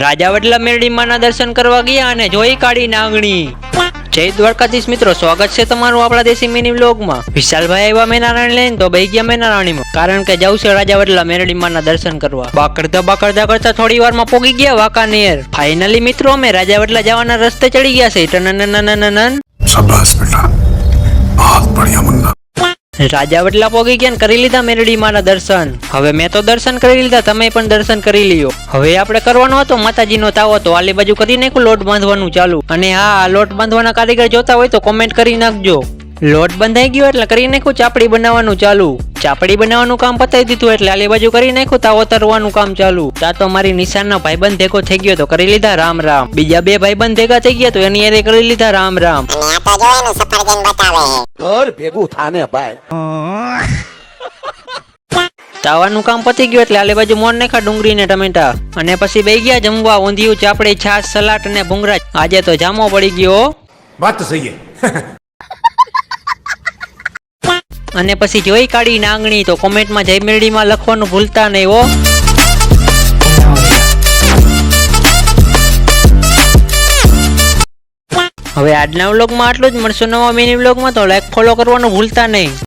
રાજાવડલા મેરડીમાના દર્શન કરવા ગયા અને જોઈ કાઢી નાગણી। જય દ્વારકાધીશ મિત્રો, સ્વાગત છે તમારું આપણા દેશી મિની વ્લોગમાં। વિશાલભાઈ આવ્યા મેનારાણી લઈને તો ભાઈ ગયા મેનારાણીમાં, કારણ કે જવું છે રાજાવડલા મેરડીમાના દર્શન કરવા। બાકડતા કરતા થોડી વારમાં પોગી ગયા વાંકાનેર। ફાઇનલી મિત્રો અમે રાજાવડલા જવાના રસ્તે ચડી ગયા છે। શાબાશ બેટા, बहुत बढ़िया मुन्ना। રાજાવડલા પોગી ગયા કરી લીધા મેરડીમાના દર્શન। હવે મેં તો દર્શન કરી લીધા, તમે પણ દર્શન કરી લ્યો। હવે આપણે કરવાનો હતો માતાજીનો તાવો, તો આલી બાજુ કરી નાખ્યું લોટ બાંધવાનું ચાલુ। અને હા, લોટ બાંધવાના કારીગર જોતા હોય તો કોમેન્ટ કરી નાખજો। લોટ બંધાઈ ગયો એટલે કરી નાખ્યું ચાપડી બનાવવાનું ચાલુ। ચાપડી બનાવવાનું કામ પતાવી દીધું એટલે આલી બાજુ કરી નાખ્યું તાવો તરવાનું કામ ચાલુ। તા તો મારી નિશાનનો ભાઈબંધ ભેગો થઈ ગયો તો કરી લીધા રામ રામ। બીજા બે ભાઈબંધ ભેગા થઈ ગયા તો એની હારે કરી લીધા રામ રામ। ભેગું થાને ભાઈ। તાવાનું કામ પતી ગયું એટલે આલે બાજુ મોર નાખ્યા ડુંગળી ને ટમેટા, અને પછી બેસી ગયા જમવા। ઊંધિયું, ચાપડી, છાશ, સલાડ અને ભૂંગળા। આજે તો જામો પડી ગયો। વાત તો સહી હે। અને પછી જોઈ કાઢી નાગણી, તો કોમેન્ટમાં જય મેરડીમાં લખવાનું ભૂલતા નહીં હો। હવે આજના વ્લોગમાં આટલું જ, મળશું નવા મિની વ્લોગમાં, તો લાઈક ફોલો કરવાનું ભૂલતા નહીં।